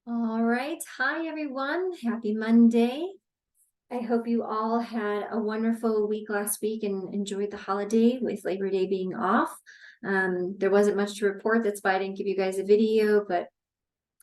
All right. Hi, everyone. Happy Monday. I hope you all had a wonderful week last week and enjoyed the holiday with Labor Day being off. There wasn't much to report. That's why I didn't give you guys a video, but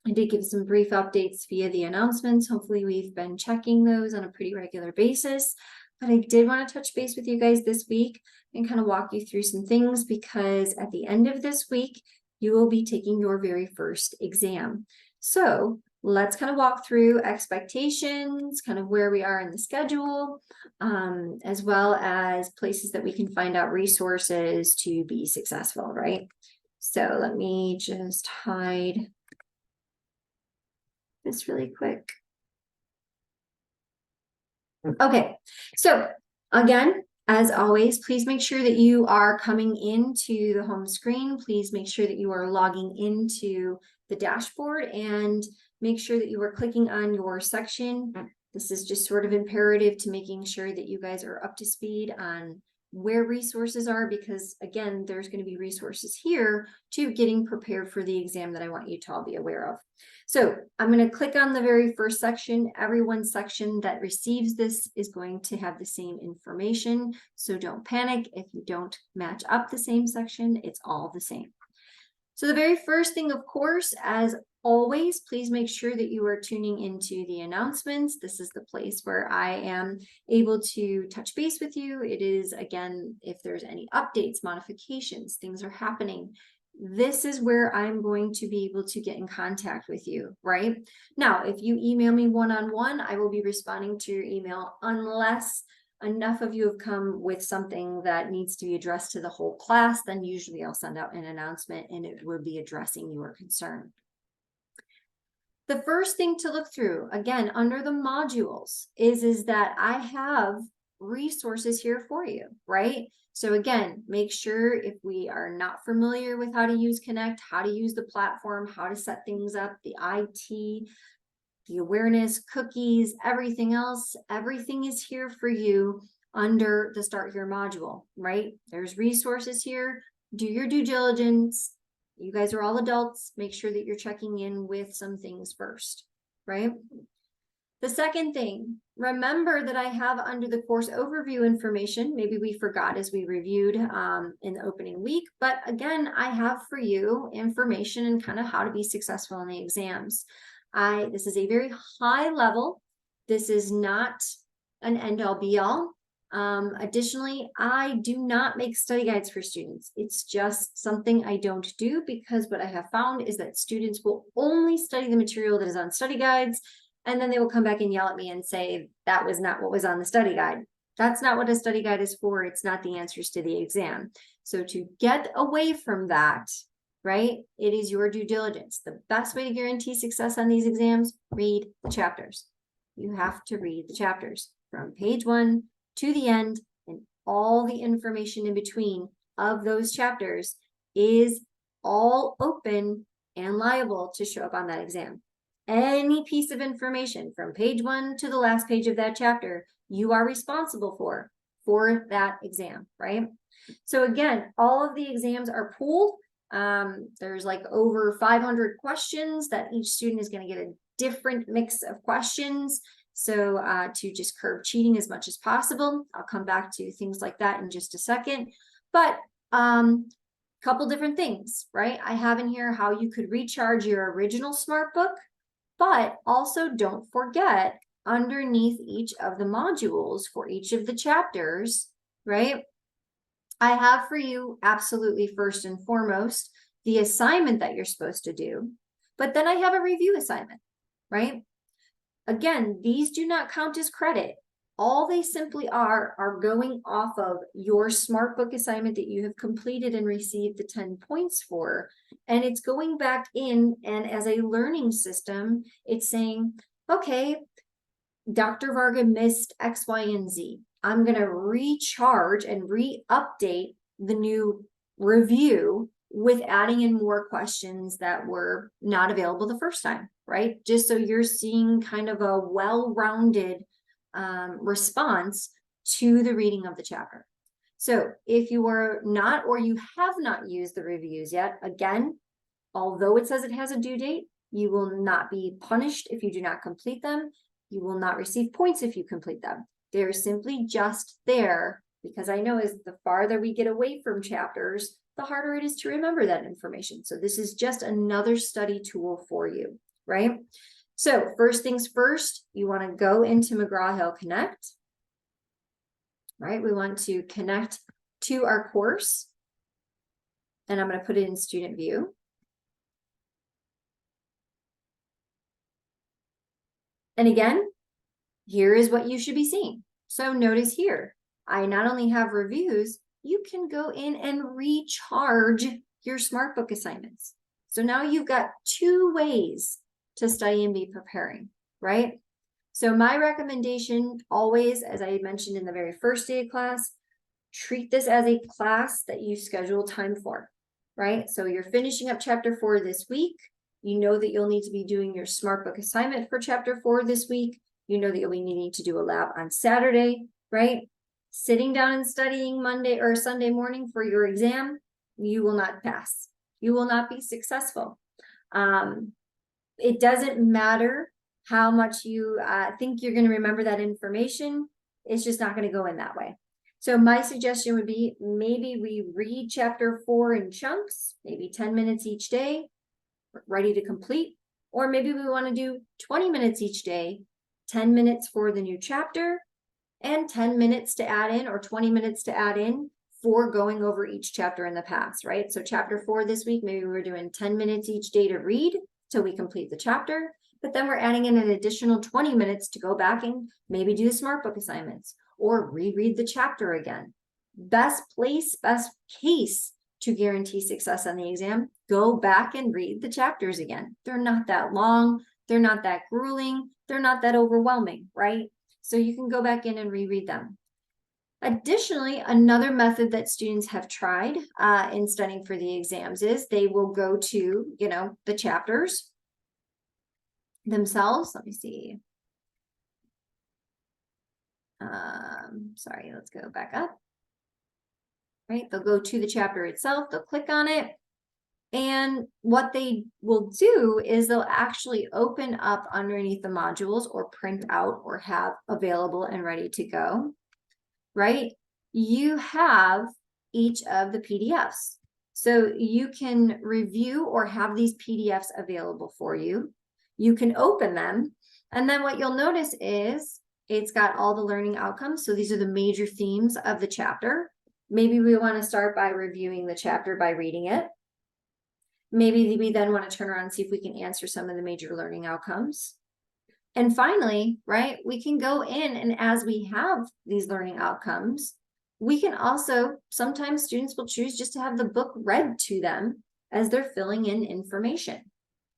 I did give some brief updates via the announcements. Hopefully, we've been checking those on a pretty regular basis. But I did want to touch base with you guys this week and kind of walk you through some things because at the end of this week, you will be taking your very first exam. So let's kind of walk through expectations, kind of where we are in the schedule, as well as places that we can find out resources to be successful, right? So let me just hide this really quick. Okay, so again, as always, please make sure that you are coming into the home screen. Please make sure that you are logging into the dashboard and make sure that you are clicking on your section. This is just sort of imperative to making sure that you guys are up to speed on where resources are, because again, there's going to be resources here to getting prepared for the exam that I want you to all be aware of. So I'm going to click on the very first section. Everyone's section that receives this is going to have the same information. So don't panic if you don't match up the same section, it's all the same. So the very first thing, of course, as always, please make sure that you are tuning into the announcements. This is the place where I am able to touch base with you. It is, again, if there's any updates, modifications, things are happening. This is where I'm going to be able to get in contact with you, right? Now, if you email me one-on-one, I will be responding to your email unless enough of you have come with something that needs to be addressed to the whole class, then usually I'll send out an announcement and it will be addressing your concern. The first thing to look through, again, under the modules is that I have resources here for you, right? So again, make sure if we are not familiar with how to use Connect, how to use the platform, how to set things up, the IT, the awareness, cookies, everything else, everything is here for you under the Start Here module, right? There's resources here. Do your due diligence. You guys are all adults. Make sure that you're checking in with some things first, right? The second thing, remember that I have under the course overview information, maybe we forgot as we reviewed in the opening week, but again, I have for you information and kind of how to be successful in the exams. This is a very high level. This is not an end all be all. Additionally, I do not make study guides for students. It's just something I don't do because what I have found is that students will only study the material that is on study guides, and then they will come back and yell at me and say, that was not what was on the study guide. That's not what a study guide is for. It's not the answers to the exam. So to get away from that, right, it is your due diligence. The best way to guarantee success on these exams, read the chapters. You have to read the chapters from page 1 to the end, and all the information in between of those chapters is all open and liable to show up on that exam. Any piece of information from page 1 to the last page of that chapter, you are responsible for that exam, right? So again, all of the exams are pooled. There's like over 500 questions that each student is going to get a different mix of questions. So to just curb cheating as much as possible. I'll come back to things like that in just a second. But couple different things, right? I have in here how you could recharge your original SmartBook, but also don't forget underneath each of the modules for each of the chapters, right? I have for you absolutely first and foremost the assignment that you're supposed to do, but then I have a review assignment, right? Again, these do not count as credit. All they simply are going off of your SmartBook assignment that you have completed and received the 10 points for. And it's going back in, and as a learning system, it's saying, okay, Dr. Varga missed X, Y, and Z. I'm going to recharge and re-update the new review with adding in more questions that were not available the first time, right? Just so you're seeing kind of a well-rounded response to the reading of the chapter. So if you are not, or you have not used the reviews yet, again, although it says it has a due date, You will not be punished if you do not complete them. You will not receive points if you complete them. They're simply just there because I know as the farther we get away from chapters, the harder it is to remember that information. So this is just another study tool for you, right? So first things first, you want to go into McGraw-Hill Connect, right? We want to connect to our course, and I'm going to put it in student view. And again, here is what you should be seeing. So notice here, I not only have reviews, you can go in and recharge your SmartBook assignments. So now you've got 2 ways to study and be preparing, right? So my recommendation always, as I mentioned in the very first day of class, treat this as a class that you schedule time for, right? So you're finishing up chapter 4 this week. You know that you'll need to be doing your SmartBook assignment for chapter 4 this week. You know that you'll be needing to do a lab on Saturday, right? Sitting down and studying Monday or Sunday morning for your exam, you will not pass. You will not be successful. It doesn't matter how much you think you're going to remember that information. It's just not going to go in that way. So my suggestion would be maybe we read chapter 4 in chunks, maybe 10 minutes each day, ready to complete, or maybe we want to do 20 minutes each day, 10 minutes for the new chapter, and 10 minutes to add in, or 20 minutes to add in for going over each chapter in the past, right? So chapter 4 this week, maybe we're doing 10 minutes each day to read till we complete the chapter, but then we're adding in an additional 20 minutes to go back and maybe do the SmartBook assignments or reread the chapter again. Best case to guarantee success on the exam, go back and read the chapters again. They're not that long, they're not that grueling, they're not that overwhelming, right? So you can go back in and reread them. Additionally, another method that students have tried in studying for the exams is they will go to, the chapters themselves. Let me see. Sorry, let's go back up. Right, they'll go to the chapter itself, they'll click on it, and what they will do is they'll actually open up underneath the modules or print out or have available and ready to go, right? You have each of the PDFs. So you can review or have these PDFs available for you. You can open them, and then what you'll notice is it's got all the learning outcomes. So these are the major themes of the chapter. Maybe we want to start by reviewing the chapter by reading it. Maybe we then want to turn around and see if we can answer some of the major learning outcomes. And finally, right, we can go in, and as we have these learning outcomes, we can also, sometimes students will choose just to have the book read to them as they're filling in information.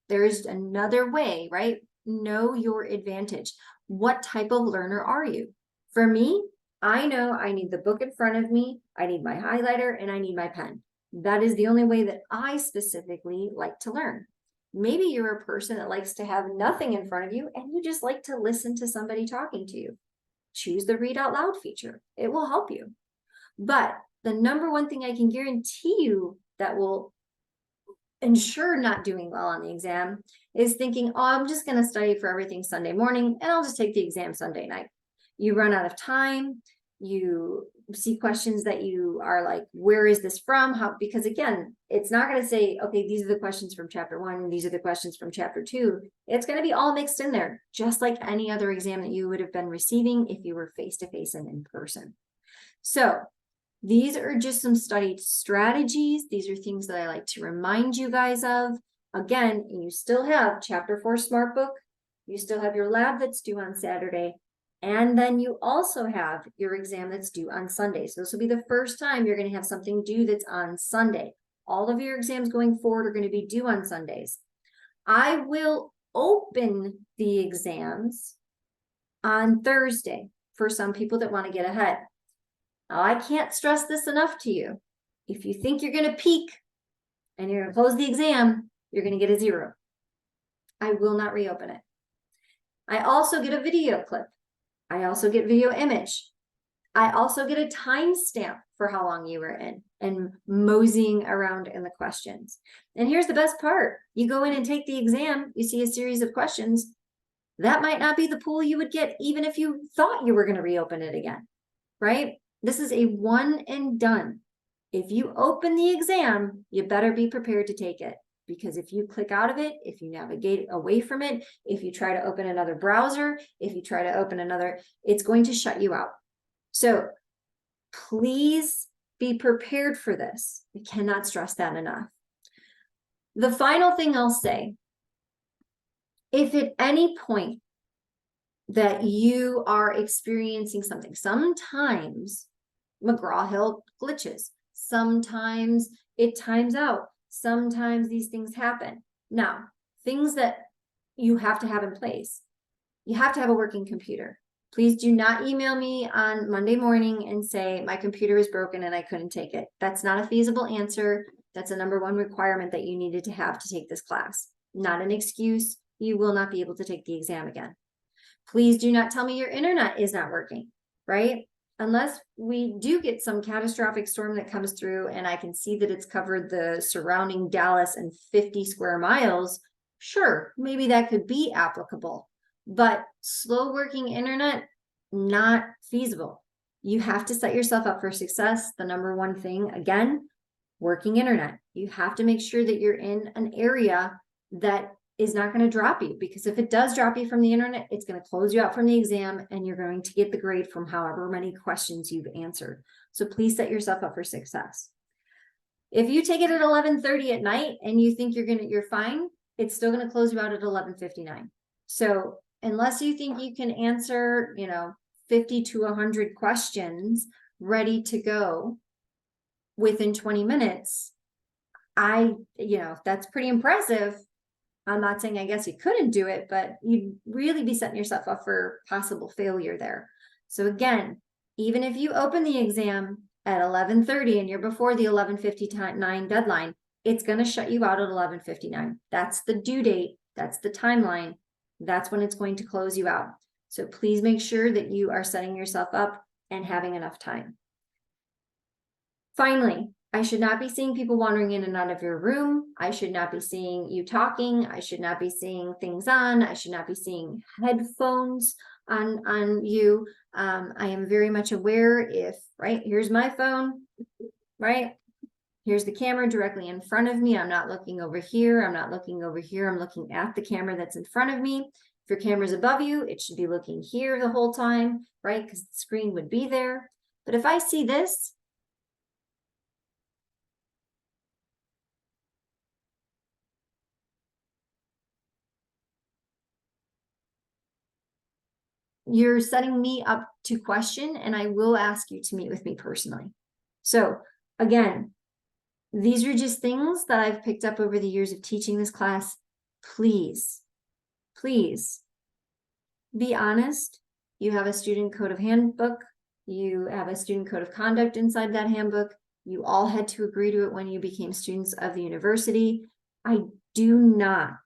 There's another way, right? Know your advantage. What type of learner are you? For me, I know I need the book in front of me, I need my highlighter, and I need my pen. That is the only way that I specifically like to learn. Maybe you're a person that likes to have nothing in front of you and you just like to listen to somebody talking to you. Choose the read out loud feature. It will help you. But the number one thing I can guarantee you that will ensure not doing well on the exam is thinking, oh, I'm just going to study for everything Sunday morning and I'll just take the exam Sunday night. You run out of time. You see questions that you are like, where is this from? How? Because again, it's not going to say, okay, these are the questions from chapter 1. These are the questions from chapter 2. It's going to be all mixed in there, just like any other exam that you would have been receiving if you were face-to-face and in person. So these are just some studied strategies. These are things that I like to remind you guys of. Again, you still have chapter 4 SmartBook. You still have your lab that's due on Saturday. And then you also have your exam that's due on Sunday. So this will be the first time you're going to have something due that's on Sunday. All of your exams going forward are going to be due on Sundays. I will open the exams on Thursday for some people that want to get ahead. Now, I can't stress this enough to you. If you think you're going to peak and you're going to close the exam, you're going to get a 0. I will not reopen it. I also get a video clip. I also get video image. I also get a timestamp for how long you were in and moseying around in the questions. And here's the best part. You go in and take the exam, you see a series of questions. That might not be the pool you would get even if you thought you were going to reopen it again, right? This is a one and done. If you open the exam, you better be prepared to take it, because if you click out of it, if you navigate away from it, if you try to open another browser, if you try to open another, it's going to shut you out. So please be prepared for this. I cannot stress that enough. The final thing I'll say, if at any point that you are experiencing something, sometimes McGraw-Hill glitches, sometimes it times out, sometimes these things happen. Now, things that you have to have in place. You have to have a working computer. Please do not email me on Monday morning and say, my computer is broken and I couldn't take it. That's not a feasible answer. That's a #1 requirement that you needed to have to take this class. Not an excuse. You will not be able to take the exam again. Please do not tell me your internet is not working, right? Unless we do get some catastrophic storm that comes through and I can see that it's covered the surrounding Dallas and 50 square miles, sure, maybe that could be applicable. But slow working internet, not feasible. You have to set yourself up for success. The #1 thing, again, working internet. You have to make sure that you're in an area that is not going to drop you, because if it does drop you from the internet, it's going to close you out from the exam and you're going to get the grade from however many questions you've answered. So please set yourself up for success. If you take it at 11:30 at night and you think you're fine, it's still going to close you out at 11:59. So unless you think you can answer, 50 to 100 questions ready to go within 20 minutes, that's pretty impressive. I'm not saying I guess you couldn't do it, but you'd really be setting yourself up for possible failure there. So again, even if you open the exam at 11:30 and you're before the 11:59 deadline, it's going to shut you out at 11:59. That's the due date. That's the timeline. That's when it's going to close you out. So please make sure that you are setting yourself up and having enough time. Finally, I should not be seeing people wandering in and out of your room. I should not be seeing you talking. I should not be seeing things on. I should not be seeing headphones on you. I am very much aware right, here's my phone, right? Here's the camera directly in front of me. I'm not looking over here. I'm not looking over here. I'm looking at the camera that's in front of me. If your camera's above you, it should be looking here the whole time, right? Because the screen would be there. But if I see this, you're setting me up to question, and I will ask you to meet with me personally. So again, these are just things that I've picked up over the years of teaching this class. Please, please be honest. You have a student code of handbook. You have a student code of conduct inside that handbook. You all had to agree to it when you became students of the university. I do not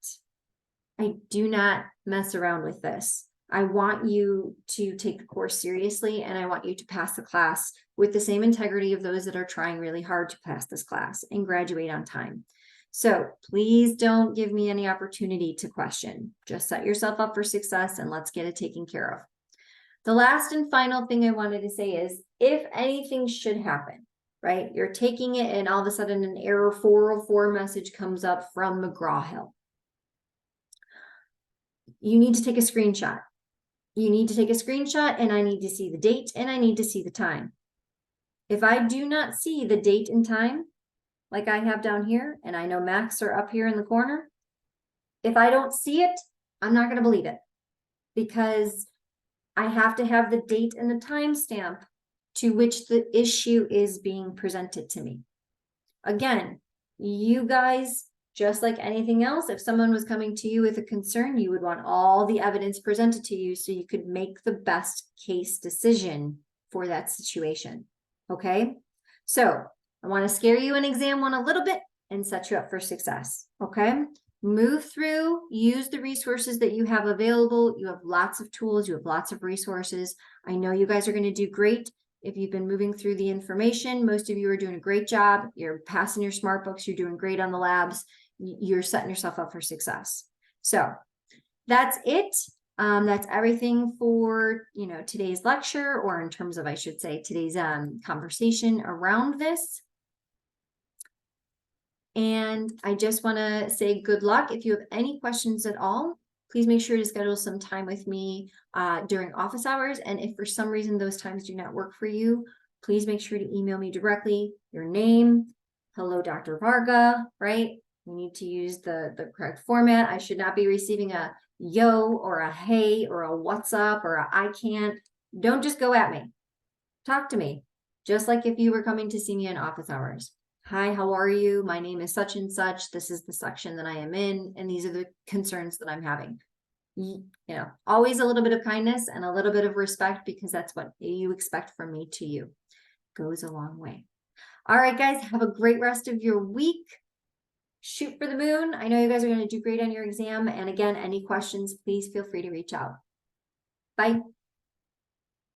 mess around with this. I want you to take the course seriously, and I want you to pass the class with the same integrity of those that are trying really hard to pass this class and graduate on time. So please don't give me any opportunity to question. Just set yourself up for success and let's get it taken care of. The last and final thing I wanted to say is, if anything should happen, right? You're taking it and all of a sudden an error 404 message comes up from McGraw-Hill. You need to take a screenshot. You need to take a screenshot, and I need to see the date and I need to see the time. If I do not see the date and time, like I have down here, and I know Max are up here in the corner, if I don't see it, I'm not going to believe it, because I have to have the date and the timestamp to which the issue is being presented to me. Again, you guys, just like anything else, if someone was coming to you with a concern, you would want all the evidence presented to you so you could make the best case decision for that situation. Okay, so I want to scare you in exam one a little bit and set you up for success. Okay, move through, use the resources that you have available. You have lots of tools, you have lots of resources. I know you guys are going to do great. if you've been moving through the information, most of you are doing a great job. You're passing your smart books. You're doing great on the labs. You're setting yourself up for success. So that's it. That's everything for, today's lecture, or in terms of, I should say, today's conversation around this. And I just want to say good luck. If you have any questions at all, please make sure to schedule some time with me during office hours. And if for some reason those times do not work for you, please make sure to email me directly, your name, hello, Dr. Varga, right? We need to use the correct format. I should not be receiving a yo or a hey or a what's up or a I can't. Don't just go at me. Talk to me, just like if you were coming to see me in office hours. Hi, how are you? My name is such and such. This is the section that I am in, and these are the concerns that I'm having. Always a little bit of kindness and a little bit of respect, because that's what you expect from me to you. Goes a long way. All right, guys, have a great rest of your week. Shoot for the moon. I know you guys are going to do great on your exam. And again, any questions, please feel free to reach out. Bye.